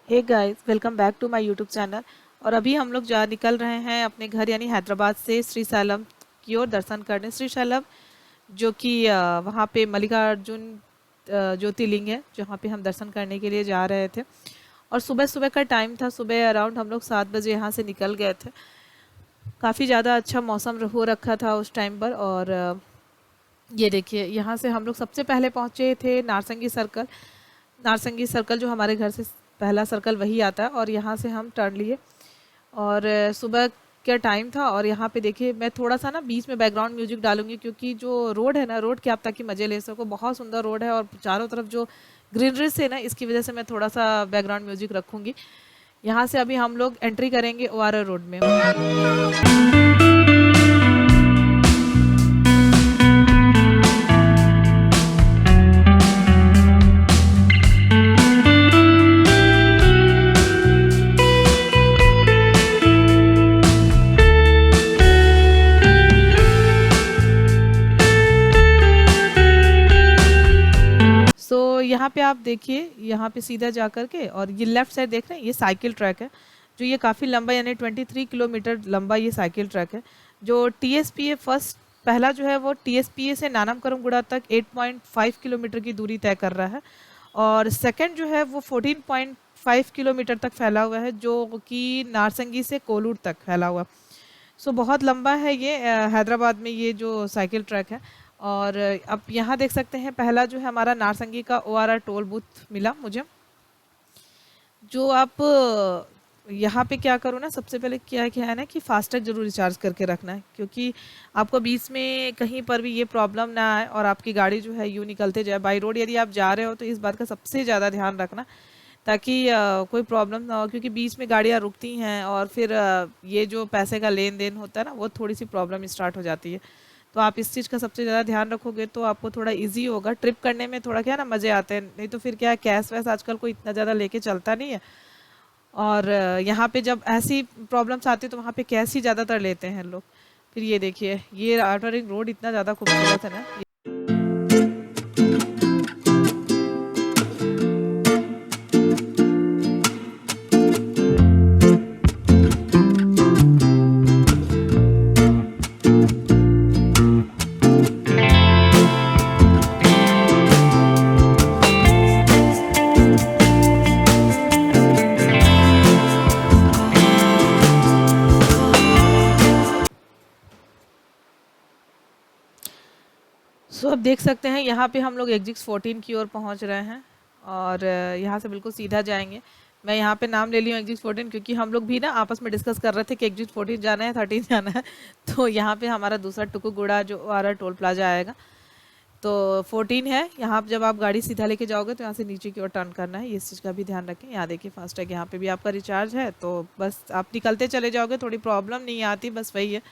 Hey guys, welcome back to my YouTube channel. और अभी हम लोग जा निकल रहे हैं अपने घर यानी हैदराबाद से श्रीशैलम की ओर दर्शन करने। श्रीशैलम जो कि वहाँ पे मल्लिकार्जुन ज्योतिर्लिंग है, जहाँ पे हम दर्शन करने के लिए जा रहे थे। और सुबह सुबह का टाइम था, सुबह अराउंड हम लोग 7 बजे यहाँ से निकल गए थे। काफ़ी ज़्यादा अच्छा मौसम हो रखा था उस टाइम पर। और ये देखिए, यहाँ से हम लोग सबसे पहले पहुँचे थे नारसंगी सर्कल। नारसंगी सर्कल जो हमारे घर से पहला सर्कल वही आता है, और यहाँ से हम टर्न लिए। और सुबह का टाइम था। और यहाँ पे देखिए, मैं थोड़ा सा ना बीच में बैकग्राउंड म्यूजिक डालूंगी, क्योंकि जो रोड है ना, रोड के आप ताकि मज़े ले सको। बहुत सुंदर रोड है और चारों तरफ जो ग्रीनरी से ना, इसकी वजह से मैं थोड़ा सा बैकग्राउंड म्यूजिक रखूंगी। यहाँ से अभी हम लोग एंट्री करेंगे ओआरआर रोड में। यहाँ पे आप देखिए, यहाँ पे सीधा जा करके, और ये लेफ्ट साइड देख रहे हैं, ये साइकिल ट्रैक है। जो ये काफ़ी लंबा यानी 23 किलोमीटर लंबा ये साइकिल ट्रैक है। जो टीएसपीए फर्स्ट पहला जो है वो टीएसपीए से नानम करमगुड़ा तक 8.5 किलोमीटर की दूरी तय कर रहा है। और सेकंड जो है वो 14.5 किलोमीटर तक फैला हुआ है, जो कि नारसंगी से कोलूर तक फैला हुआ। सो बहुत लंबा है ये हैदराबाद में ये जो साइकिल ट्रैक है। और अब यहाँ देख सकते हैं, पहला जो है हमारा नारसंगी का ओआरआर टोल बूथ मिला मुझे। जो आप यहाँ पे क्या करो ना, सबसे पहले क्या क्या है ना कि फास्टैग जरूर रिचार्ज करके रखना है, क्योंकि आपको बीच में कहीं पर भी ये प्रॉब्लम ना आए और आपकी गाड़ी जो है यूँ निकलते जाए। बाई रोड यदि आप जा रहे हो तो इस बात का सबसे ज़्यादा ध्यान रखना, ताकि कोई प्रॉब्लम ना हो, क्योंकि बीच में गाड़ियाँ रुकती हैं और फिर ये जो पैसे का लेन देन होता है ना, वो थोड़ी सी प्रॉब्लम स्टार्ट हो जाती है। तो आप इस चीज़ का सबसे ज़्यादा ध्यान रखोगे तो आपको थोड़ा इजी होगा ट्रिप करने में। थोड़ा क्या है ना, मज़े आते हैं। नहीं तो फिर क्या है, कैश वैस आजकल कोई इतना ज़्यादा लेके चलता नहीं है। और यहाँ पे जब ऐसी प्रॉब्लम्स आती है तो वहाँ पे कैश ही ज़्यादातर लेते हैं लोग। फिर ये देखिए, ये आउटर रिंग रोड इतना ज़्यादा खूबसूरत है ना। सो अब देख सकते हैं, यहाँ पे हम लोग एग्जिट 14 की ओर पहुँच रहे हैं। और यहाँ से बिल्कुल सीधा जाएंगे। मैं यहाँ पे नाम ले ली हूँ एग्जिट 14, क्योंकि हम लोग भी ना आपस में डिस्कस कर रहे थे कि एग्जिट 14 जाना है 13 जाना है। तो यहाँ पे हमारा दूसरा टुकुगुड़ा जो हमारा टोल प्लाजा आएगा। तो 14 है यहाँ। जब आप गाड़ी सीधा लेके जाओगे तो यहाँ से नीचे की ओर टर्न करना है, इस चीज़ का भी ध्यान रखें। यहाँ देखिए फास्टैग, यहाँ पे भी आपका रिचार्ज है, तो बस आप निकलते चले जाओगे, थोड़ी प्रॉब्लम नहीं आती, बस वही है।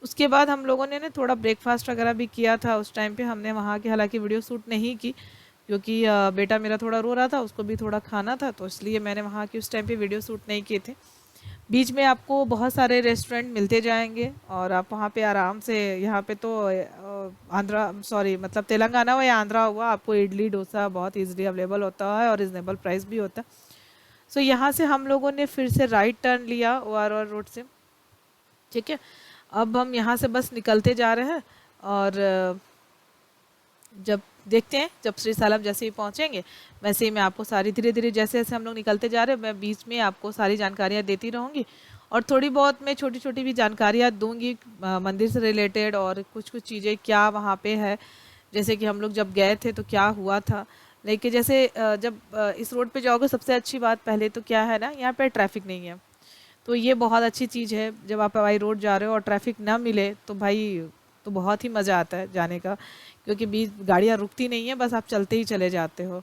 उसके बाद हम लोगों ने ना थोड़ा ब्रेकफास्ट वगैरह भी किया था उस टाइम पे। हमने वहाँ की हालांकि वीडियो शूट नहीं की, क्योंकि बेटा मेरा थोड़ा रो रहा था, उसको भी थोड़ा खाना था, तो इसलिए मैंने वहाँ की उस टाइम पे वीडियो शूट नहीं किए थे। बीच में आपको बहुत सारे रेस्टोरेंट मिलते जाएंगे और आप वहाँ पे आराम से, यहाँ पे तो आंध्रा सॉरी मतलब तेलंगाना हो या आंध्रा हुआ, आपको इडली डोसा बहुत इजीली अवेलेबल होता है और रिजनेबल प्राइस भी होता है। सो यहाँ से हम लोगों ने फिर से राइट टर्न लिया ओआरआर रोड से। ठीक है, अब हम यहाँ से बस निकलते जा रहे हैं। और जब देखते हैं, जब श्रीशैलम जैसे ही पहुँचेंगे वैसे ही मैं आपको सारी धीरे धीरे जैसे जैसे हम लोग निकलते जा रहे हैं, मैं बीच में आपको सारी जानकारियाँ देती रहूँगी। और थोड़ी बहुत मैं छोटी छोटी भी जानकारियाँ दूंगी मंदिर से रिलेटेड, और कुछ कुछ चीज़ें क्या वहाँ पे है, जैसे कि हम लोग जब गए थे तो क्या हुआ था। लेकिन जैसे जब इस रोड पे जाओगे, सबसे अच्छी बात पहले तो क्या है ना, यहाँ पे ट्रैफिक नहीं है। तो ये बहुत अच्छी चीज़ है। जब आप हवाई रोड जा रहे हो और ट्रैफिक ना मिले तो भाई, तो बहुत ही मज़ा आता है जाने का, क्योंकि बीच गाड़ियाँ रुकती नहीं है, बस आप चलते ही चले जाते हो।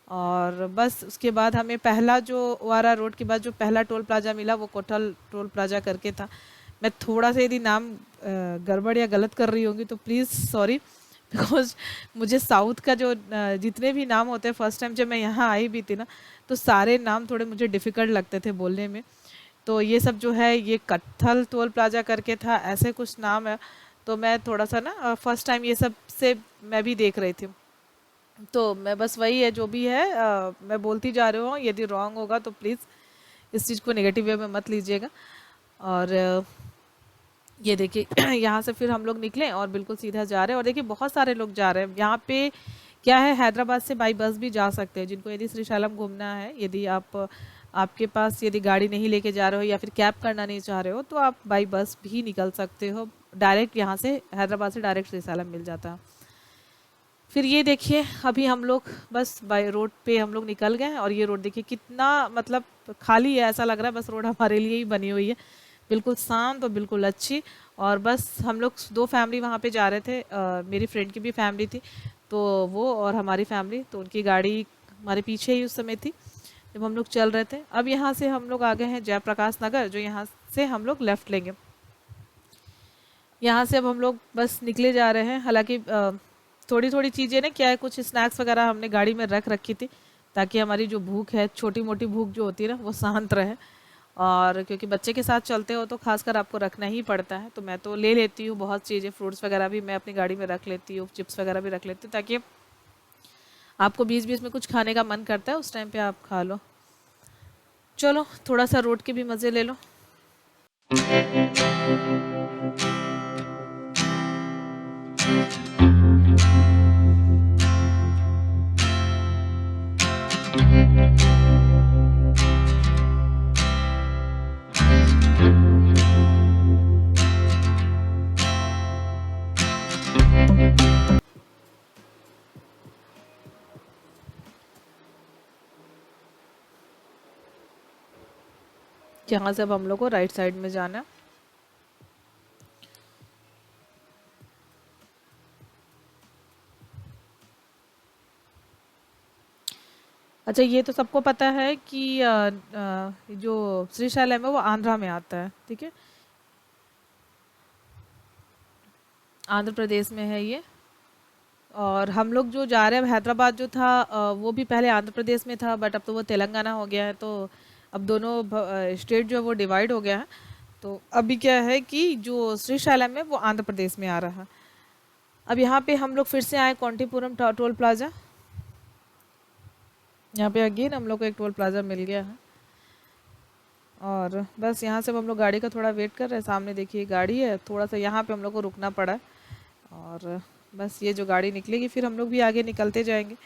और बस उसके बाद हमें पहला जो ओआरआर रोड के बाद जो पहला टोल प्लाजा मिला वो कोटल टोल प्लाजा करके था। मैं थोड़ा सा यदि नाम गड़बड़ या गलत कर रही होंगी तो प्लीज़ सॉरी, बिकॉज मुझे साउथ का जो जितने भी नाम होते हैं, फर्स्ट टाइम जब मैं यहाँ आई भी थी ना, तो सारे नाम थोड़े मुझे डिफ़िकल्ट लगते थे बोलने में। तो ये सब जो है, ये कत्थल टोल प्लाजा करके था, ऐसे कुछ नाम है। तो मैं थोड़ा सा ना फर्स्ट टाइम ये सब से मैं भी देख रही थी। तो मैं बस वही है जो भी है, मैं बोलती जा रही हूँ, यदि रॉन्ग होगा तो प्लीज़ इस चीज़ को नेगेटिव वे में मत लीजिएगा। और ये देखिए यहाँ से फिर हम लोग निकले और बिल्कुल सीधा जा रहे हैं, और देखिए बहुत सारे लोग जा रहे हैं यहाँ पे। क्या है, हैदराबाद से बाई बस भी जा सकते हैं, जिनको यदि श्रीशैलम घूमना है। यदि आपके पास यदि गाड़ी नहीं लेके जा रहे हो या फिर कैब करना नहीं चाह रहे हो, तो आप बाई बस भी निकल सकते हो। डायरेक्ट यहाँ से हैदराबाद से डायरेक्ट श्रीशैलम मिल जाता है। फिर ये देखिए अभी हम लोग बस बाय रोड पे हम लोग निकल गए हैं, और ये रोड देखिए कितना मतलब खाली है, ऐसा लग रहा है बस रोड हमारे लिए ही बनी हुई है, बिल्कुल शांत और बिल्कुल अच्छी। और बस हम लोग दो फैमिली वहाँ पे जा रहे थे, मेरी फ्रेंड की भी फैमिली थी, तो वो और हमारी फैमिली, तो उनकी गाड़ी हमारे पीछे ही उस समय थी जब हम लोग चल रहे थे। अब यहाँ से हम लोग आ गए हैं जयप्रकाश नगर, जो यहाँ से हम लोग लेफ़्ट लेंगे। यहाँ से अब हम लोग बस निकले जा रहे हैं। हालांकि थोड़ी थोड़ी चीज़ें ना, क्या है, कुछ स्नैक्स वगैरह हमने गाड़ी में रख रखी थी, ताकि हमारी जो भूख है, छोटी मोटी भूख जो होती है ना, वो शांत रहे। और क्योंकि बच्चे के साथ चलते हो तो खासकर आपको रखना ही पड़ता है, तो मैं तो ले लेती हूँ बहुत चीज़ें, फ्रूट्स वगैरह भी मैं अपनी गाड़ी में रख लेती हूँ, चिप्स वगैरह भी रख लेती हूँ, ताकि आपको बीच बीच में कुछ खाने का मन करता है उस टाइम पे आप खा लो। चलो थोड़ा सा रोड के भी मज़े ले लो। यहाँ से अब हम लोग को राइट साइड में जाना है। अच्छा, ये तो सबको पता है कि जो श्रीशैलम है वो आंध्रा में आता है, ठीक है, आंध्र प्रदेश में है ये। और हम लोग जो जा रहे हैं, हैदराबाद जो था वो भी पहले आंध्र प्रदेश में था, बट अब तो वो तेलंगाना हो गया है, तो अब दोनों स्टेट जो है वो डिवाइड हो गया है। तो अभी क्या है कि जो श्रीशैलम है वो आंध्र प्रदेश में आ रहा है। अब यहाँ पे हम लोग फिर से आए कॉन्टीपुरम टोल प्लाजा। यहाँ पे अगेन हम लोग को एक टोल प्लाजा मिल गया है, और बस यहाँ से अब हम लोग गाड़ी का थोड़ा वेट कर रहे हैं। सामने देखिए गाड़ी है, थोड़ा सा यहाँ पे हम लोग को रुकना पड़ा है, और बस ये जो गाड़ी निकलेगी फिर हम लोग भी आगे निकलते जाएंगे।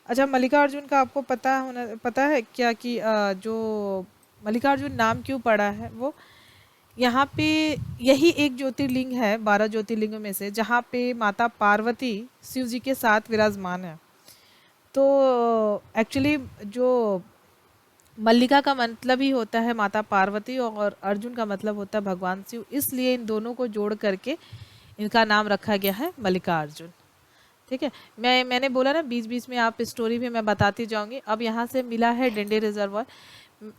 अच्छा, मल्लिकार्जुन का आपको पता है क्या कि जो मल्लिकार्जुन नाम क्यों पड़ा है? वो यहाँ पे यही एक ज्योतिर्लिंग है 12 ज्योतिर्लिंगों में से, जहाँ पे माता पार्वती शिव जी के साथ विराजमान है। तो एक्चुअली जो मल्लिका का मतलब ही होता है माता पार्वती, और अर्जुन का मतलब होता है भगवान शिव, इसलिए इन दोनों को जोड़ करके इनका नाम रखा गया है मल्लिकार्जुन। ठीक है, मैंने बोला ना बीच बीच में आप स्टोरी भी मैं बताती जाऊंगी। अब यहाँ से मिला है डिंडे रिजर्वायर।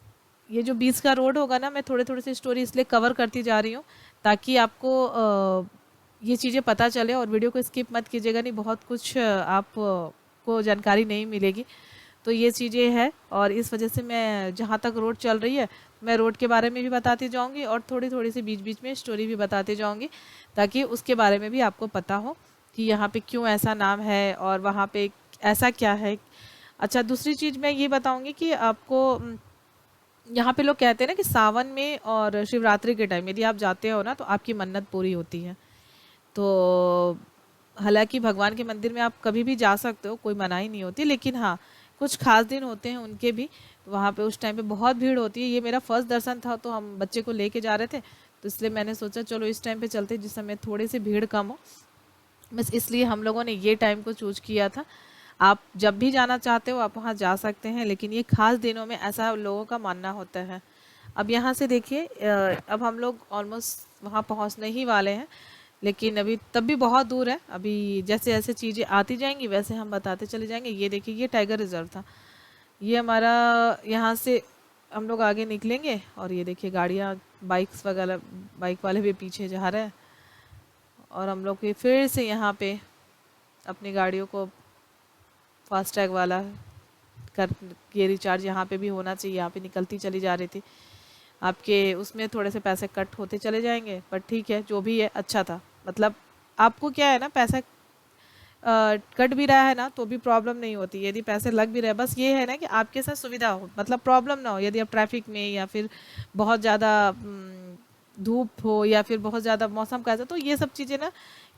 ये जो बीच का रोड होगा ना, मैं थोड़े थोड़े से स्टोरी इसलिए कवर करती जा रही हूँ ताकि आपको ये चीज़ें पता चले, और वीडियो को स्किप मत कीजिएगा, नहीं बहुत कुछ आप को जानकारी नहीं मिलेगी। तो ये चीज़ें हैं, और इस वजह से मैं जहाँ तक रोड चल रही है, मैं रोड के बारे में भी बताती जाऊँगी, और थोड़ी थोड़ी सी बीच बीच में स्टोरी भी बताती जाऊँगी, ताकि उसके बारे में भी आपको पता हो कि यहाँ पे क्यों ऐसा नाम है और वहाँ पे ऐसा क्या है। अच्छा, दूसरी चीज़ मैं ये बताऊँगी कि आपको यहाँ पे लोग कहते हैं ना कि सावन में और शिवरात्रि के टाइम यदि आप जाते हो ना, तो आपकी मन्नत पूरी होती है। तो हालांकि भगवान के मंदिर में आप कभी भी जा सकते हो, कोई मनाही नहीं होती, लेकिन हाँ कुछ खास दिन होते हैं उनके भी, तो वहाँ पे उस टाइम पे बहुत भीड़ होती है। ये मेरा फर्स्ट दर्शन था, तो हम बच्चे को लेके जा रहे थे, तो इसलिए मैंने सोचा चलो इस टाइम पे चलते जिस समय थोड़ी सी भीड़ कम हो, बस इसलिए हम लोगों ने ये टाइम को चूज किया था। आप जब भी जाना चाहते हो आप वहाँ जा सकते हैं, लेकिन ये खास दिनों में ऐसा लोगों का मानना होता है। अब यहाँ से देखिए अब हम लोग ऑलमोस्ट वहाँ पहुँचने ही वाले हैं, लेकिन अभी तब भी बहुत दूर है। अभी जैसे जैसे चीज़ें आती जाएंगी वैसे हम बताते चले जाएंगे। ये देखिए ये टाइगर रिजर्व था, ये हमारा, यहाँ से हम लोग आगे निकलेंगे, और ये देखिए गाड़ियाँ, बाइक्स वगैरह, बाइक वाले भी पीछे जा रहे हैं, और हम लोग भी फिर से यहाँ पे अपनी गाड़ियों को फास्टैग वाला कर, ये रिचार्ज यहाँ पे भी होना चाहिए, यहाँ पे निकलती चली जा रही थी। आपके उसमें थोड़े से पैसे कट होते चले जाएंगे, पर ठीक है जो भी है अच्छा था। मतलब आपको क्या है ना, पैसा कट भी रहा है ना तो भी प्रॉब्लम नहीं होती, यदि पैसे लग भी रहे, बस ये है ना कि आपके साथ सुविधा हो, मतलब प्रॉब्लम ना हो। यदि आप ट्रैफिक में या फिर बहुत ज़्यादा धूप हो या फिर बहुत ज़्यादा मौसम का ऐसा, तो ये सब चीज़ें ना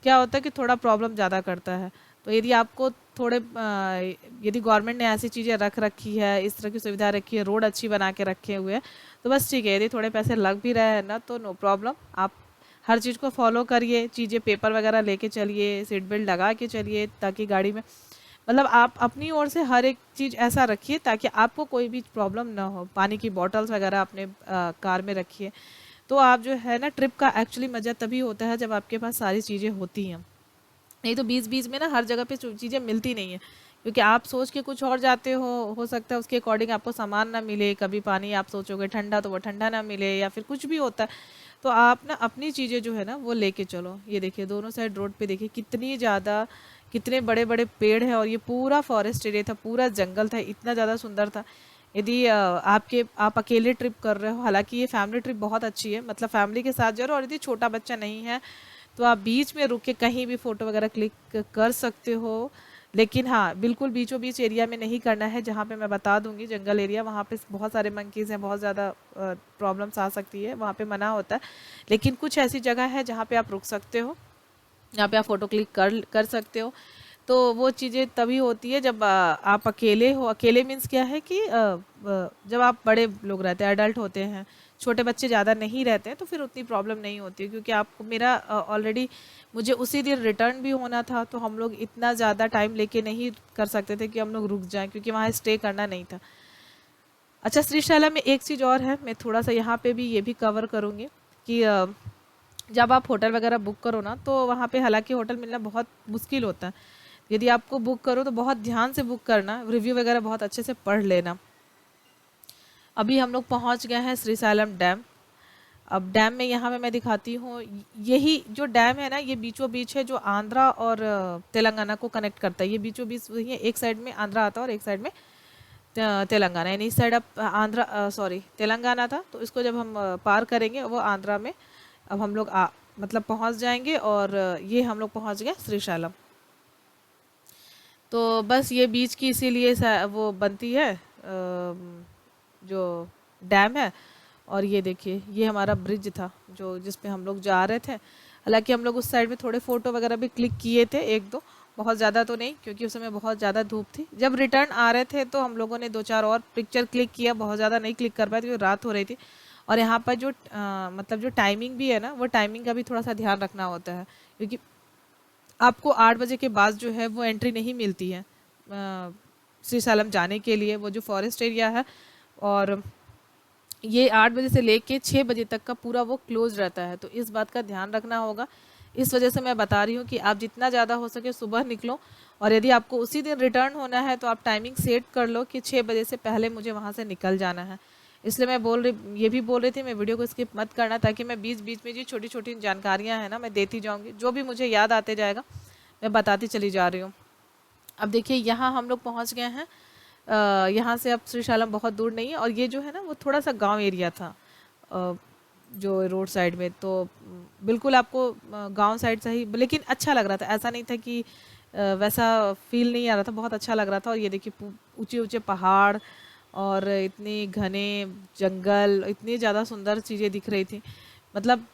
क्या होता है कि थोड़ा प्रॉब्लम ज़्यादा करता है। तो यदि आपको थोड़े यदि गवर्नमेंट ने ऐसी चीज़ें रख रखी है, इस तरह की सुविधा रखी है, रोड अच्छी बना के रखे हुए हैं, तो बस ठीक है। यदि थोड़े पैसे लग भी रहे हैं ना तो नो प्रॉब्लम, आप हर चीज़ को फॉलो करिए, चीज़ें पेपर वगैरह लेके चलिए, सीट बेल्ट लगा के चलिए, ताकि गाड़ी में मतलब आप अपनी ओर से हर एक चीज़ ऐसा रखिए ताकि आपको कोई भी प्रॉब्लम ना हो। पानी की बॉटल्स वगैरह अपने कार में रखिए। तो आप जो है ना, ट्रिप का एक्चुअली मज़ा तभी होता है जब आपके पास सारी चीज़ें होती हैं। नहीं तो बीच बीच में ना हर जगह पे चीज़ें मिलती नहीं है, क्योंकि आप सोच के कुछ और जाते हो सकता है उसके अकॉर्डिंग आपको सामान ना मिले। कभी पानी आप सोचोगे ठंडा तो वो ठंडा ना मिले, या फिर कुछ भी होता है। तो आप ना अपनी चीज़ें जो है ना वो लेके चलो। ये देखिए दोनों साइड रोड पे देखिए कितनी ज़्यादा, कितने बड़े बड़े पेड़ हैं, और ये पूरा फॉरेस्ट एरिया था, पूरा जंगल था, इतना ज़्यादा सुंदर था। यदि आप अकेले ट्रिप कर रहे हो, हालांकि ये फैमिली ट्रिप बहुत अच्छी है, मतलब फैमिली के साथ जा रहे हो, और यदि छोटा बच्चा नहीं है तो आप बीच में रुक के कहीं भी फ़ोटो वगैरह क्लिक कर सकते हो। लेकिन हाँ, बिल्कुल बीचों बीच एरिया में नहीं करना है, जहाँ पे मैं बता दूंगी जंगल एरिया, वहाँ पे बहुत सारे मंकीज़ हैं, बहुत ज़्यादा प्रॉब्लम्स आ सकती है, वहाँ पे मना होता है। लेकिन कुछ ऐसी जगह है जहाँ पे आप रुक सकते हो, यहाँ पे आप फ़ोटो क्लिक कर कर सकते हो। तो वो चीज़ें तभी होती है जब आप अकेले हो। अकेले मीन्स क्या है कि जब आप बड़े लोग रहते हैं, एडल्ट होते हैं, छोटे बच्चे ज़्यादा नहीं रहते हैं, तो फिर उतनी प्रॉब्लम नहीं होती है। क्योंकि आपको मेरा ऑलरेडी मुझे उसी दिन रिटर्न भी होना था, तो हम लोग इतना ज़्यादा टाइम लेके नहीं कर सकते थे कि हम लोग रुक जाएं, क्योंकि वहाँ स्टे करना नहीं था। अच्छा, श्रीशैलम में एक चीज़ और है, मैं थोड़ा सा यहाँ पे भी ये भी कवर करूँगी कि जब आप होटल वगैरह बुक करो ना, तो वहाँ पे हालांकि होटल मिलना बहुत मुश्किल होता है। यदि आपको बुक करो तो बहुत ध्यान से बुक करना, रिव्यू वगैरह बहुत अच्छे से पढ़ लेना। अभी हम लोग पहुँच गए हैं श्रीशैलम डैम। अब डैम में यहाँ पे मैं दिखाती हूँ, यही जो डैम है ना, ये बीचों बीच है, जो आंध्रा और तेलंगाना को कनेक्ट करता है। ये बीचों बीच वही है, एक साइड में आंध्रा आता है और एक साइड में तेलंगाना, यानी इस साइड अब आंध्रा सॉरी तेलंगाना था, तो इसको जब हम पार करेंगे वो आंध्रा में अब हम लोग मतलब पहुँच जाएंगे। और ये हम लोग पहुँच गए श्रीशैलम। तो बस ये बीच की इसीलिए वो बनती है जो डैम है। और ये देखिए ये हमारा ब्रिज था जो जिस पे हम लोग जा रहे थे। हालांकि हम लोग उस साइड में थोड़े फ़ोटो वगैरह भी क्लिक किए थे, एक दो, बहुत ज़्यादा तो नहीं, क्योंकि उस समय बहुत ज़्यादा धूप थी। जब रिटर्न आ रहे थे तो हम लोगों ने दो चार और पिक्चर क्लिक किया, बहुत ज़्यादा नहीं क्लिक कर पाए क्योंकि रात हो रही थी। और यहाँ पर जो मतलब जो टाइमिंग भी है ना, वो टाइमिंग का भी थोड़ा सा ध्यान रखना होता है, क्योंकि आपको 8 बजे के बाद जो है वो एंट्री नहीं मिलती है श्रीशैलम जाने के लिए, वो जो फॉरेस्ट एरिया है। और ये 8 बजे से लेके 6 बजे तक का पूरा वो क्लोज रहता है, तो इस बात का ध्यान रखना होगा। इस वजह से मैं बता रही हूँ कि आप जितना ज़्यादा हो सके सुबह निकलो। और यदि आपको उसी दिन रिटर्न होना है तो आप टाइमिंग सेट कर लो कि 6 बजे से पहले मुझे वहाँ से निकल जाना है। इसलिए मैं ये भी बोल रही थी, मैं वीडियो को स्किप मत करना, ताकि मैं बीच बीच में जो छोटी छोटी जानकारियाँ हैं ना, मैं देती जाऊँगी, जो भी मुझे याद आते जाएगा मैं बताती चली जा रही हूँ। अब देखिए यहाँ हम लोग पहुँच गए हैं। यहाँ से अब श्रीशैलम बहुत दूर नहीं है, और ये जो है ना वो थोड़ा सा गांव एरिया था जो रोड साइड में, तो बिल्कुल आपको गांव साइड से ही, लेकिन अच्छा लग रहा था, ऐसा नहीं था कि वैसा फील नहीं आ रहा था, बहुत अच्छा लग रहा था। और ये देखिए ऊंचे ऊंचे पहाड़ और इतने घने जंगल, इतनी ज़्यादा सुंदर चीज़ें दिख रही थी। मतलब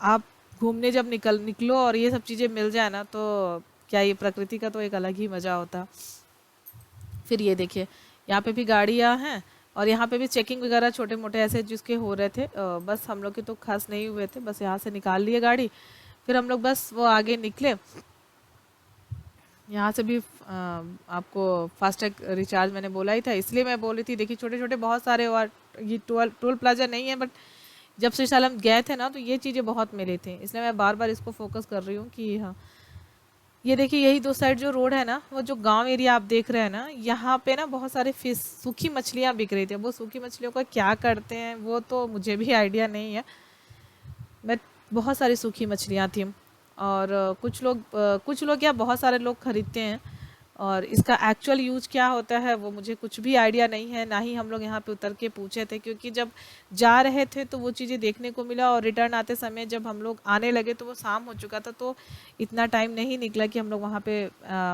आप घूमने जब निकलो और ये सब चीज़ें मिल जाए ना, तो क्या, ये प्रकृति का तो एक अलग ही मज़ा होता। फिर ये देखिए यहाँ पे भी गाड़ियाँ हैं, और यहाँ पे भी चेकिंग वगैरह छोटे मोटे ऐसे जिसके हो रहे थे। बस हम लोग के तो खास नहीं हुए थे, बस यहाँ से निकाल लिए गाड़ी। फिर हम लोग बस वो आगे निकले। यहाँ से भी आपको फास्टैग रिचार्ज मैंने बोला ही था, इसलिए मैं बोल रही थी। देखिए छोटे छोटे बहुत सारे, और ये टोल प्लाजा नहीं है, बट जब श्रीशैलम गए थे ना तो ये चीज़ें बहुत मिली थी, इसलिए मैं बार बार इसको फोकस कर रही हूँ कि हाँ। ये देखिए यही दो साइड जो रोड है ना, वो जो गांव एरिया आप देख रहे हैं ना, यहाँ पे ना बहुत सारे फिश, सूखी मछलियाँ बिक रही थी। वो सूखी मछलियों का क्या करते हैं वो तो मुझे भी आइडिया नहीं है, मैं बहुत सारी सूखी मछलियाँ थी। और कुछ लोग क्या, बहुत सारे लोग खरीदते हैं। और इसका एक्चुअल यूज क्या होता है वो मुझे कुछ भी आइडिया नहीं है, ना ही हम लोग यहाँ पे उतर के पूछे थे, क्योंकि जब जा रहे थे तो वो चीज़ें देखने को मिला और रिटर्न आते समय जब हम लोग आने लगे तो वो शाम हो चुका था, तो इतना टाइम नहीं निकला कि हम लोग वहाँ पे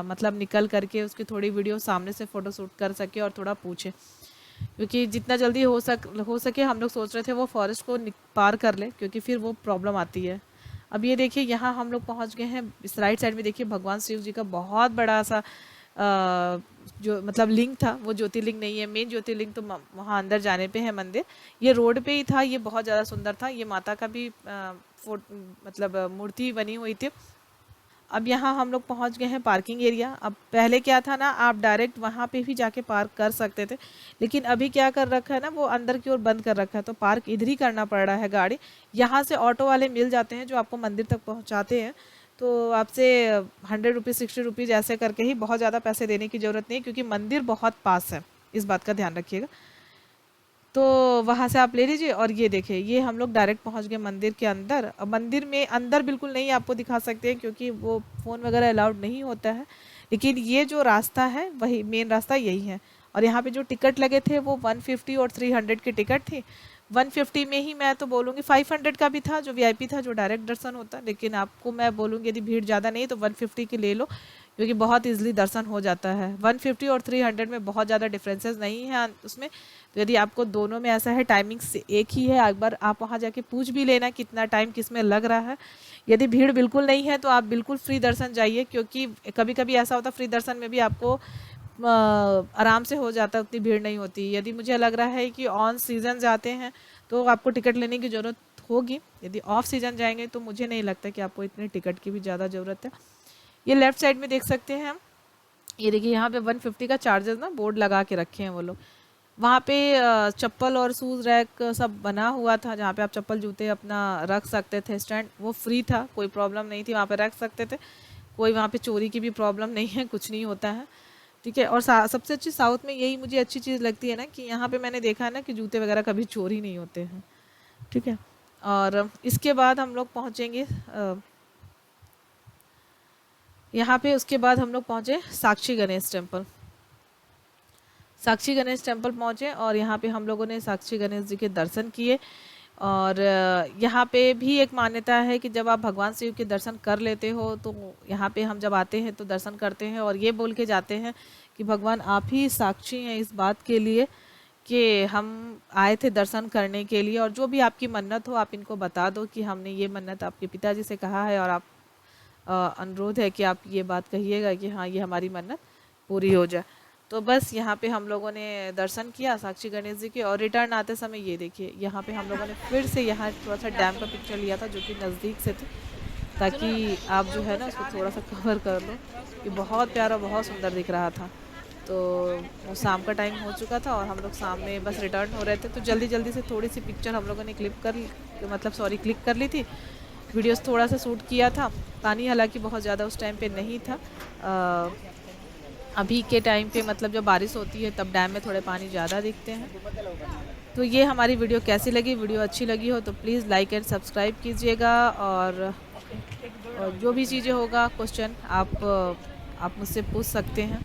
मतलब निकल करके उसकी थोड़ी वीडियो सामने से फ़ोटो शूट कर सके और थोड़ा पूछे, क्योंकि जितना जल्दी हो सके हम लोग सोच रहे थे वो फॉरेस्ट को पार कर ले, क्योंकि फिर वो प्रॉब्लम आती है। अब ये देखिए यहाँ हम लोग पहुँच गए हैं, इस राइट साइड में देखिए भगवान शिव जी का बहुत बड़ा सा जो मतलब लिंग था, वो ज्योतिर्लिंग नहीं है, मेन ज्योतिर्लिंग तो वहाँ अंदर जाने पे है मंदिर। ये रोड पे ही था, ये बहुत ज़्यादा सुंदर था, ये माता का भी मतलब मूर्ति बनी हुई थी। अब यहाँ हम लोग पहुँच गए हैं पार्किंग एरिया। अब पहले क्या था ना, आप डायरेक्ट वहाँ पे भी जाके पार्क कर सकते थे, लेकिन अभी क्या कर रखा है ना, वो अंदर की ओर बंद कर रखा है, तो पार्क इधर ही करना पड़ रहा है गाड़ी। यहाँ से ऑटो वाले मिल जाते हैं जो आपको मंदिर तक पहुँचाते हैं, तो आपसे 100 रुपीज़ 60 रुपीज़ ऐसे करके ही, बहुत ज़्यादा पैसे देने की ज़रूरत नहीं, क्योंकि मंदिर बहुत पास है, इस बात का ध्यान रखिएगा। तो वहाँ से आप ले लीजिए। और ये देखिए, ये हम लोग डायरेक्ट पहुँच गए मंदिर के अंदर। अब मंदिर में अंदर बिल्कुल नहीं आपको दिखा सकते हैं, क्योंकि वो फ़ोन वगैरह अलाउड नहीं होता है, लेकिन ये जो रास्ता है वही मेन रास्ता यही है। और यहाँ पे जो टिकट लगे थे वो 150 और 300 की टिकट थी। 150 में ही मैं तो बोलूँगी, 500 का भी था जो वीआईपी था, जो डायरेक्ट दर्शन होता, लेकिन आपको मैं बोलूँगी यदि भीड़ ज़्यादा नहीं तो 150 की ले लो, क्योंकि बहुत इजीली दर्शन हो जाता है। 150 और 300 में बहुत ज़्यादा डिफरेंसेस नहीं है उसमें। तो यदि आपको दोनों में ऐसा है, टाइमिंग से एक ही है, एक बार आप वहाँ जाके पूछ भी लेना कितना टाइम किस में लग रहा है। यदि भीड़ बिल्कुल नहीं है तो आप बिल्कुल फ्री दर्शन जाइए, क्योंकि कभी कभी ऐसा होता है फ्री दर्शन में भी आपको आराम से हो जाता है, उतनी भीड़ नहीं होती। यदि मुझे लग रहा है कि ऑन सीज़न जाते हैं तो आपको टिकट लेने की ज़रूरत होगी, यदि ऑफ सीज़न जाएंगे तो मुझे नहीं लगता कि आपको इतनी टिकट की भी ज़्यादा ज़रूरत है। ये लेफ्ट साइड में देख सकते हैं हम, ये देखिए यहाँ पे 150 का चार्जेस ना बोर्ड लगा के रखे हैं वो लोग। वहाँ पे चप्पल और शूज़ रैक सब बना हुआ था, जहाँ पे आप चप्पल जूते अपना रख सकते थे। स्टैंड वो फ्री था, कोई प्रॉब्लम नहीं थी, वहाँ पे रख सकते थे, कोई वहाँ पे चोरी की भी प्रॉब्लम नहीं है, कुछ नहीं होता है, ठीक है। और सबसे अच्छी साउथ में यही मुझे अच्छी चीज़ लगती है ना, कि यहाँ पे मैंने देखा है ना कि जूते वगैरह कभी चोरी नहीं होते हैं, ठीक है। और इसके बाद हम लोग पहुँचेंगे यहाँ पे, उसके बाद हम लोग पहुँचे साक्षी गणेश टेम्पल। साक्षी गणेश टेम्पल पहुँचे और यहाँ पे हम लोगों ने साक्षी गणेश जी के दर्शन किए। और यहाँ पे भी एक मान्यता है कि जब आप भगवान शिव के दर्शन कर लेते हो तो यहाँ पे हम जब आते हैं तो दर्शन करते हैं और ये बोल के जाते हैं कि भगवान आप ही साक्षी हैं इस बात के लिए कि हम आए थे दर्शन करने के लिए, और जो भी आपकी मन्नत हो आप इनको बता दो कि हमने ये मन्नत आपके पिताजी से कहा है, और आप अनुरोध है कि आप ये बात कहिएगा कि हाँ ये हमारी मन्नत पूरी हो जाए। तो बस यहाँ पे हम लोगों ने दर्शन किया साक्षी गणेश जी के। और रिटर्न आते समय ये देखिए, यहाँ पे हम लोगों ने फिर से यहाँ थोड़ा सा डैम का पिक्चर लिया था, जो कि नज़दीक से थे, ताकि आप जो है ना उसको थोड़ा सा कवर कर लो। ये बहुत प्यारा, बहुत सुंदर दिख रहा था। तो वो शाम का टाइम हो चुका था और हम लोग शाम में बस रिटर्न हो रहे थे, तो जल्दी जल्दी से थोड़ी सी पिक्चर हम लोगों ने क्लिक कर ली थी। वीडियोस थोड़ा सा शूट किया था। पानी हालांकि बहुत ज़्यादा उस टाइम पे नहीं था। अभी के टाइम पे मतलब जब बारिश होती है तब डैम में थोड़े पानी ज़्यादा दिखते हैं। तो ये हमारी वीडियो कैसी लगी, वीडियो अच्छी लगी हो तो प्लीज़ लाइक एंड सब्सक्राइब कीजिएगा। और जो भी चीज़ें होगा क्वेश्चन आप मुझसे पूछ सकते हैं।